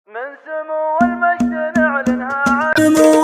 من سمو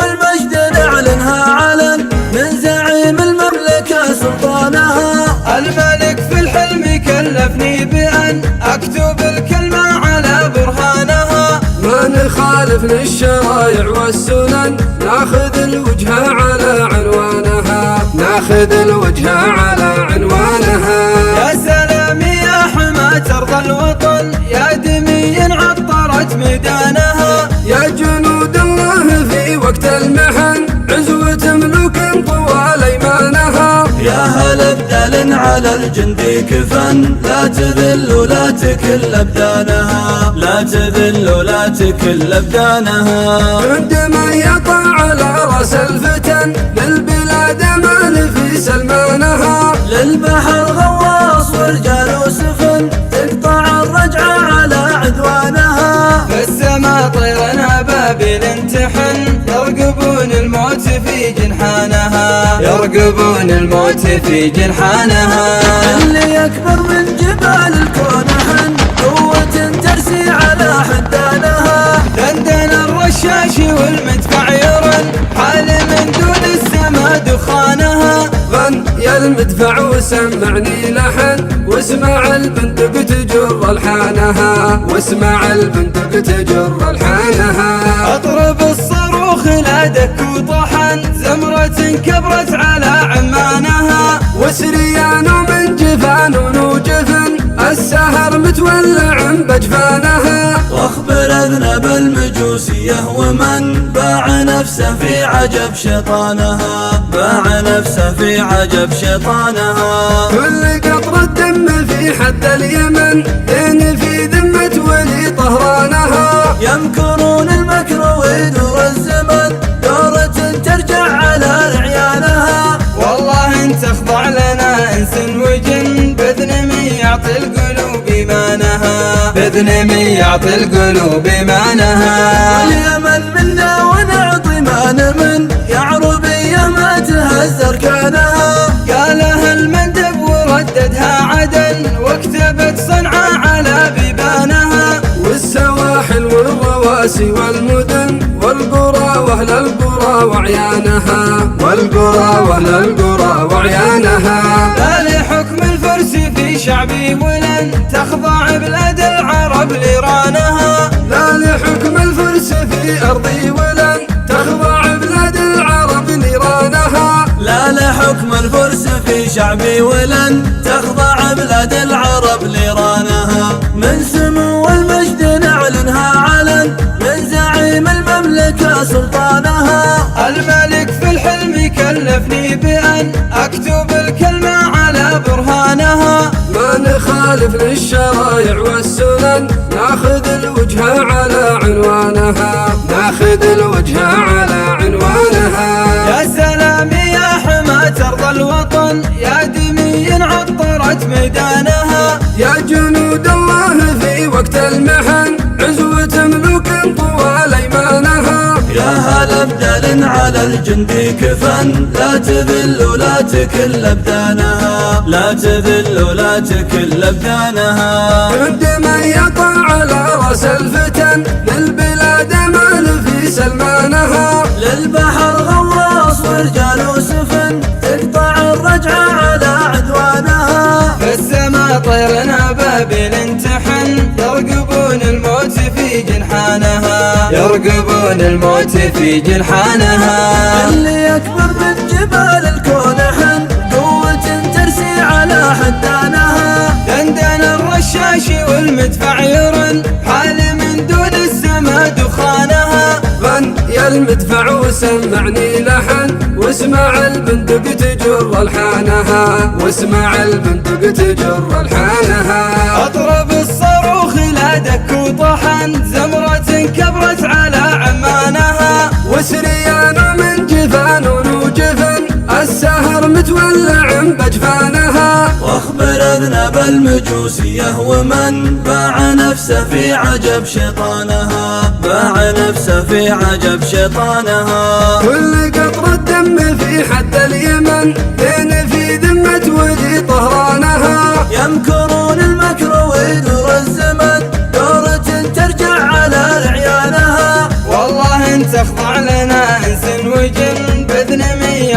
المجد نعلنها علن من زعيم المملكة سلطانها. الملك في الحلم كلفني بأن أكتب الكلمة على برهانها. ما نخالف للشرايع والسنن ناخذ الوجهة على عنوانها، ناخذ الوجهة على عنوانها. يا سلام يا حماة أرض الوطن يا دمي عطرت ميدانها. يا جنود الله في وقت المحن عزوة ملوك طوال ايمانها. يا هلا بدل على الجند كفن لا تذل ولا تكل ابدانها، لا تذل ولا تكل ابدانها. عندما يطع على راس الفتن للبلاد امان في سلمانها. للبحر غواص ورجال وسفن تقطع الرجعة على عدوانها. في السماء طيرنا أبابيل انتحن يرقبون الموت في جنحانها، يرقبون الموت في جنحانها. اللي يكبر من جبال الكون حن قوة ترسي على حدانها. دندن الرشاش والمدفع يرن حال من دون السما دخانها. غن يا المدفع وسمعني لحن واسمع البندق تجر الحانها، واسمع البندق تجر الحانها. اطرب الصاروخ لا دك وطحن زمرة كبرت على عمانها. وسريان من جفان ونوجفن السهر متولع بجفانها. واخبر اذنب المجوسية ومن باع نفسه في عجب شيطانها، باع نفسه في عجب شيطانها. كل قطرة دم في حد اليمن دين في ذمة ولي طهرانها. يمكرون المكر ويدور الزمن دورة ترجع على رعيانها. والله انت اخضع لنا انس وجن باذن من يعطي القلوب ايمانها، باذن من يعطي القلوب ايمانها. واليمن منا ونعطي ما نمن يا عربية ما تهز اركانها. قالها المندب ورددها عدن واكتبت صنعاء على بيبانها. والسواحل والرواسي والمدن والقرى واهل القرى وعيانها، والقرى واهل القرى وعيانها. لا لحكم الفرس في شعبي ولن تخضع بلاد العرب ليرانها. لا لحكم الفرس في ارضي ولن تخضع بلاد العرب نيرانها. لا لحكم الفرس في شعبي ولن تخضع بلاد العرب ليرانها. من سمو المجد نعلنها علن من زعيم المملكة سلطانها. الملك في الحلم كلفني بأن أكتب الكلمة على برهانها. ما نخالف للشرايع والسنن ناخذ الوجهة على عنوانها، ناخذ الوجهة على عنوانها. يا سلام يا حماة أرض الوطن يا دمي عطرت ميدانها. يا جنود الله في وقت المحن عزوة ملوك طوال ايمانها. يا هلا بدل على الجند كفن لا تذل ولا تكل ابدانها، لا تذل ولا تكل ابدانها. عندما يطع على راس الفتن للبلاد امان في سلمانها. للبحر غواص ورجال وسفن تقطع الرجعة على عدوانها. في السماء طيرنا أبابيل انتحن يرقبون الموت في جنحانها، يرقبون الموت في جنحانها. اللي يكبر من جبال الكون حن قوة ترسي على حدانها. دندن الرشاش والمدفع يرن حال من دون السما دخانها. غن يا المدفع وسمعني لحن واسمع البندق تجر الحانها، واسمع البندق تجر الحانها. اطرب الصاروخ لا دك وطحن زمرة كبرت على عمانها. وسريان من جفان ونوجفن السهر متولع بجفانها. واخبر اذنب المجوسية ومن باع نفسه في عجب شيطانها، باع نفسه في عجب شيطانها. كل قطرة دم في حد اليمن دين في ذمة ولي طهرانها. يمكرون المكر ويدور الزمن دورة ترجع على رعيانها.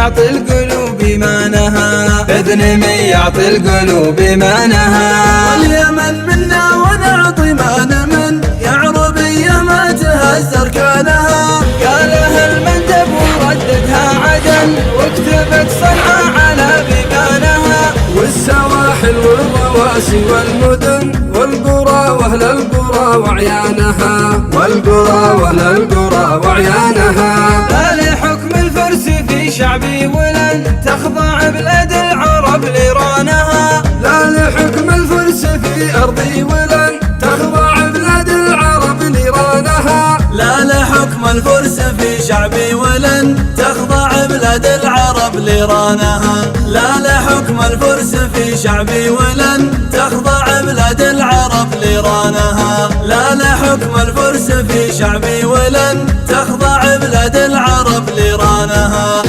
يعطي القلوب إيمانها، بإذن من يعطي القلوب إيمانها. واليمن منا ونعطي ما نمن، يا عربية ما تهز أركانها. قالها المندب ورددها عدن، واكتبت صنعاء على بيبانها. والسواحل والرواسي والمدن والقرى واهل القرى وعيانها، والقرى واهل القرى وعيانها. لا لحكم الفرس في شعبي ولن تخضع بلاد العرب ليرانها. لا لحكم الفرس في أرضي ولن تخضع بلاد العرب نيرانها. لا لحكم الفرس في شعبي ولن تخضع بلاد العرب ليرانها. لا لحكم الفرس في شعبي ولن تخضع بلاد العرب ليرانها. لا لحكم الفرس في شعبي ولن تخضع بلاد العرب ليرانها.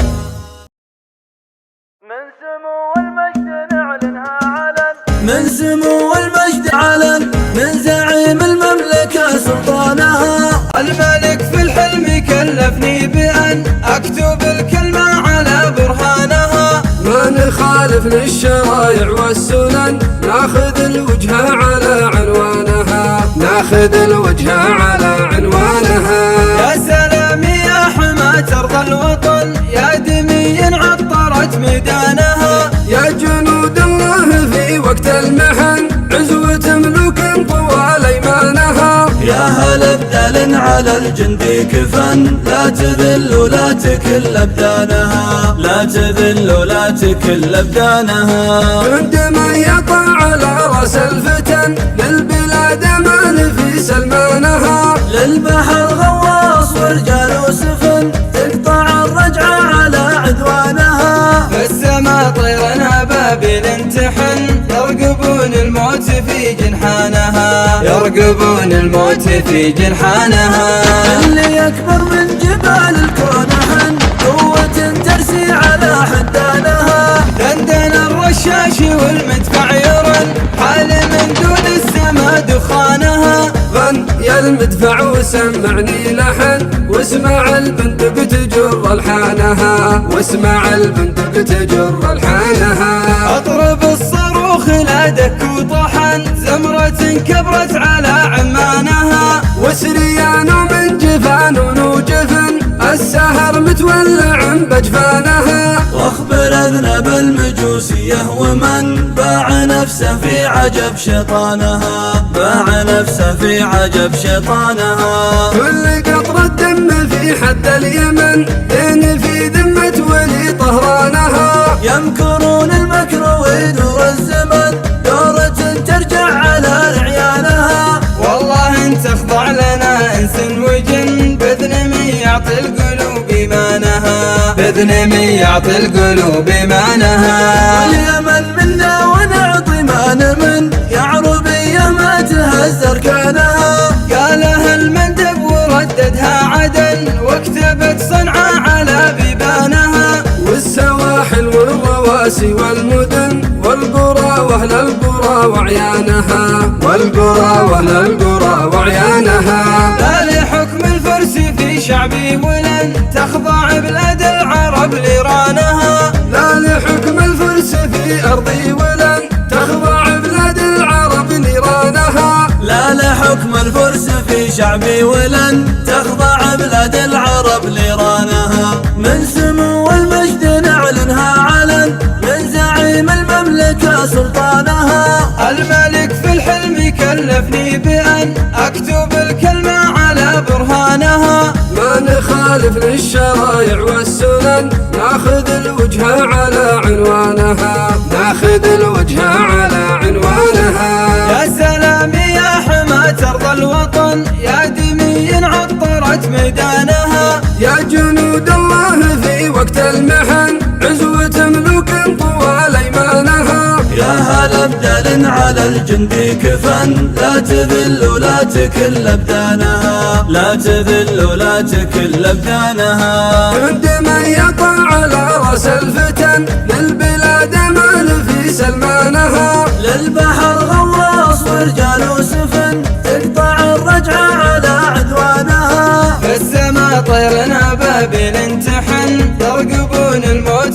من سمو المجد نعلنها علن، من سمو المجد علن، من زعيم المملكة سلطانها. الملك في الحلم كلفني بأن أكتب الكلمة على برهانها. ما نخالف للشرايع والسنن، ناخذ الوجهة على عنوانها، ناخذ الوجهة على عنوانها. يا سلام يا حماة أرض الوطن، يا دمي عطرت ميدانها. يا جنود الله في وقت المحن، عزوة ملوك طوال ايمانها. يا هلا بدل على الجندي كفن، لا تذل ولا تكل ابدانها. لا تذل ولا تكل ابدانها. عندما يطع على راس الفتن، للبلاد امان في سلمانها. للبحر غواص ورجال وسفن، تقطع الرجعة على عدوانها. في السما طير أبابيل تحن، يرقبون الموت في جنحانها، يرقبون الموت في جنحانها. اللي يكبر من جبال الكون حن، قوة ترسي على حدانها. دندن الرشاش والمدفع يرن، حال من دون السما دخانها. غن يا المدفع وسمعني لحن، واسمع البندق تجر الحانها، واسمع البندق تجر الحانها. اضرب الصاروخ لا دك وطحن، زمرة كبرت على عمانها. وسريان من جفان ونوجفن، السهر متولع بجفانها. واخبر اذنب المجوسية ومن باع نفسه في عجب شيطانها. باع نفسه في عجب شيطانها. كل قطرة دم في حد اليمن، دين في ذمة ولي طهرانها. يمكرون المكر ويدور الزمن، دورة ترجع على رعيانها. والله ان تخضع لنا انس وجن، بإذن من يعطي القلوب إيمانها، بإذن من يعطي القلوب إيمانها. واليمن منا ونعطي ما نمن، يا عربية ما تهز أركانها. قالها المندب ورددها عدن، واكتبت صنعاء على بيبانها. والسواحل والرواسي والمدن والقرى واهل القرى وعيانها، والقرى واهل القرى وعيانها. لا لحكم الفرس في شعبي ولن تخضع بلاد العرب ليرانها. لا لحكم الفرس في أرضي ولن تخضع بلاد العرب نيرانها. لا لحكم الفرس في شعبي ولن تخضع بلاد العرب ليرانها. من سمو المجد نعلنها علن، من زعيم المملكة سلطانها. الملك في الحلم كلفني بأن أكتب الكلمة على برهانها. ما نخالف للشرايع والسنن، ناخذ الوجهة على عنوانها، ناخذ الوجهة على عنوانها. يا سلام يا حماة أرض الوطن، يا دمي عطرت ميدانها. يا جنود الله في وقت المحن، عزوة ملوك طوال ايمانها. يا هلا بدل على الجندي كفن، لا تذل ولا تكل ابدانها. لا تذل ولا تكل ابدانها. عندما يطع على راس الفتن، للبلاد امان في سلمانها. للبحر غواص ورجال وسفن، تقطع الرجعة على عدوانها. في السما طير أبابيل تحن، يرقبون الموت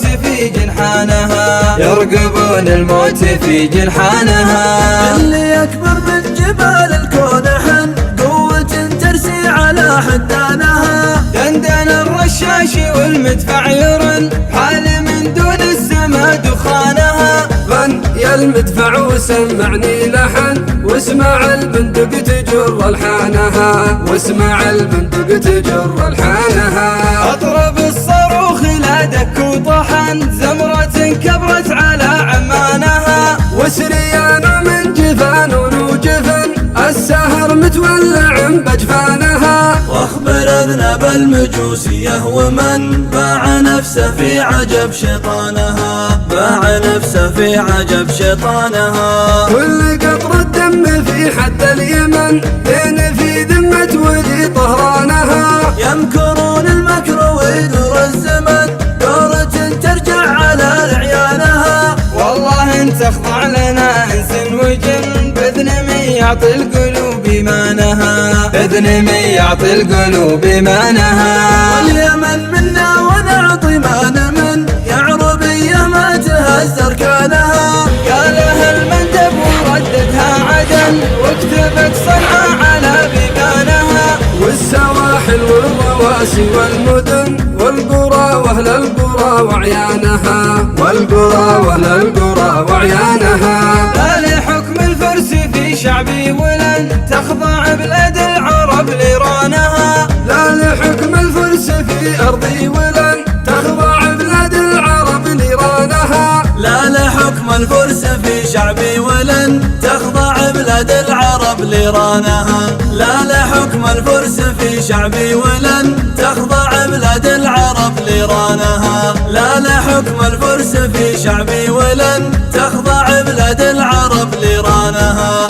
يرقبون الموت في جنحانها. اللي أكبر من جبال الكون حن قوة ترسي على حدانها. دندن الرشاش والمدفع يرن حال من دون السما دخانها. غن يا المدفع وسمعني لحن واسمع البندق تجر الحانها. واسمع البندق تجر الحانها. اطرب الصاروخ لا دك وطحن زمرة كبرت على عمانها. وسريان من جفان وجفن السهر متولع بجفانها. واخبر اذنب المجوسية ومن باع نفسه في عجب شيطانها. باع نفسه في عجب شيطانها. كل قطر الدم في حد اليمن بين في ذمة ولي طهرانها. يمكرون المكر ويدور الزمن دورة ترجع على رعيانها. والله انت اخضع لنا انس وجن باذن من يعطي القلوب ايمانها. باذن من يعطي القلوب ايمانها. واليمن منا ونعطي ما نمن يا عربية ما تهز اركانها. قالها المندب ورددها عدن واكتبت صنعاء على بيبانها. والسواحل والرواسي والمدن والقرى واهل القرى وعيانها. والقرى واهل القرى وعيانها. لا لحكم الفرس في شعبي ولن تخضع بلاد العرب ليرانها. لا لحكم الفرس في أرضي ولن تخضع بلاد العرب نيرانها. لا لحكم الفرس في شعبي ولن تخضع بلاد العرب ليرانها. لا لحكم الفرس في شعبي ولن تخضع بلاد العرب ليرانها. لا لحكم الفرس في شعبي ولن تخضع بلاد العرب ليرانها.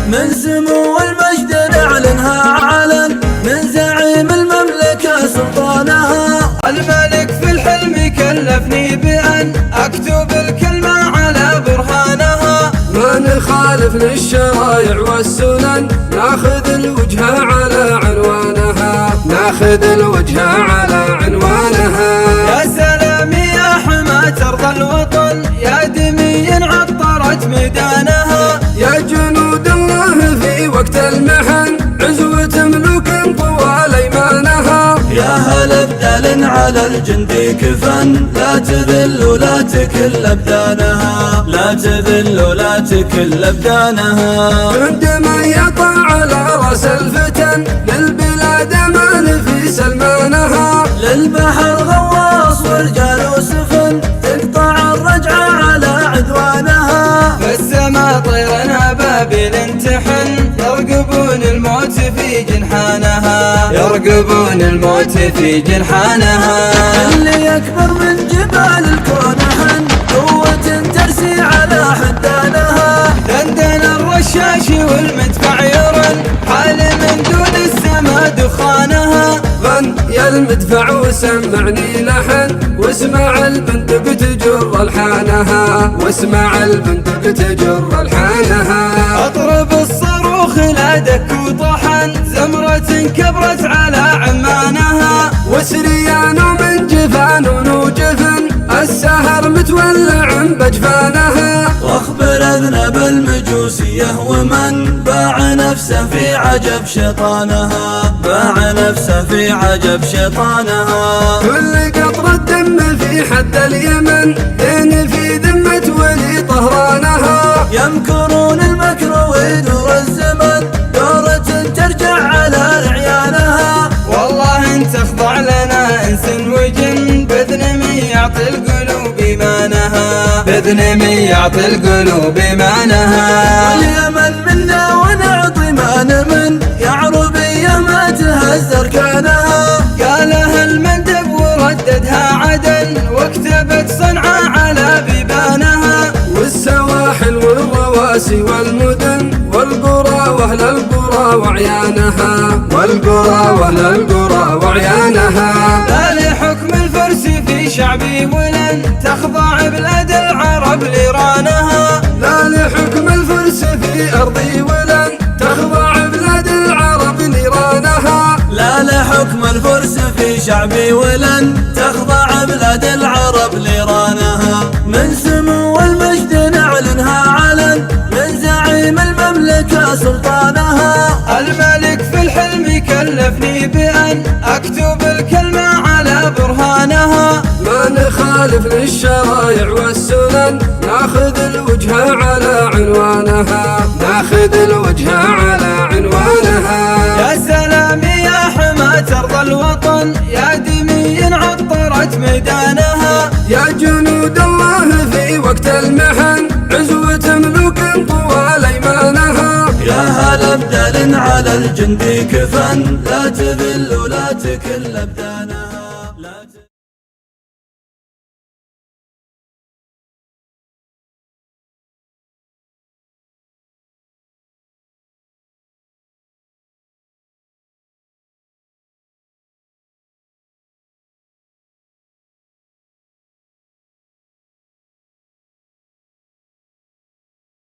من سمو المجد نعلنها علن من زعيم المملكة سلطانها. الملك في الحلم كلفني بأن أكتب الكلمة على برهانها. ما نخالف للشرايع والسنن ناخذ الوجهة على عنوانها. ناخذ الوجهة على عنوانها. يا سلام يا حماة أرض الوطن يا دمي عطرت ميدانها. يا جنود الله في وقت المحن عزوة ملوك طوال ايمانها. يا هل ابدال على الجند كفن لا تذل ولا تكل ابدانها. لا تذل ولا تكل ابدانها. عندما يطع على راس الفتن للبلاد امان في سلمانها. للبحر غواص ورجال وسفن تقطع الرجعة على عدوانها. في السماء طيرنا بابل انتحن يرقبون الموت في جنحانها. يرقبون الموت في جنحانها. اللي أكبر من جبال الكون حن قوة ترسي على حدانها. دندن الرشاش والمدفع يرن حال من دون السما دخانها. غن يا المدفع وسمعني لحن واسمع البندق تجر الحانها. واسمع البندق تجر الحانها. اطرب الصاروخ لا دك وطحن زمرة كبرت على عمانها. وسريان من جفان وجفن السهر متولع بجفانها. واخبر اذنب المجوسية ومن باع نفسه في عجب شيطانها. باع نفسه في عجب شيطانها. كل قطر الدم في حد اليمن بين في ذمة ولي طهرانها. يمكرون المكر ويدور الزمن دورة ترجع على رعيانها. والله انت اخضع لنا انس وجن باذن من يعطي القلوب ايمانها. باذن من يعطي القلوب ايمانها. واليمن منا ونعطي ما نمن يا عربية ما تهز اركانها. قالها المندب ورددها عدن واكتبت صنعاء على بيبانها. والسواحل والرواسي والمدن والقرى واهل القرى وعيانها. والقرى واهل القرى وعيانها. لا لحكم الفرس في شعبي ولن تخضع بلاد العرب ليرانها. لا لحكم الفرس في أرضي ولن تخضع بلاد العرب نيرانها. لا لحكم الفرس في شعبي ولن تخضع بلاد العرب ليرانها. من سمو المجد نعلنها علن من زعيم المملكة سلطانها. الملك في الحلم كلفني بأن أكتب الكلمة على برهانها. ما نخالف للشرايع والسنن ناخذ الوجهة على عنوانها. ناخذ الوجهة على عنوانها. يا سلام يا حماة أرض الوطن يا دمي عطرت ميدانها. يا جنود الله في وقت المحن عزوة ملوك طوال أيمانها. يا هلا بدل على الجندي كفن لا تذل ولا تكل أبدانها.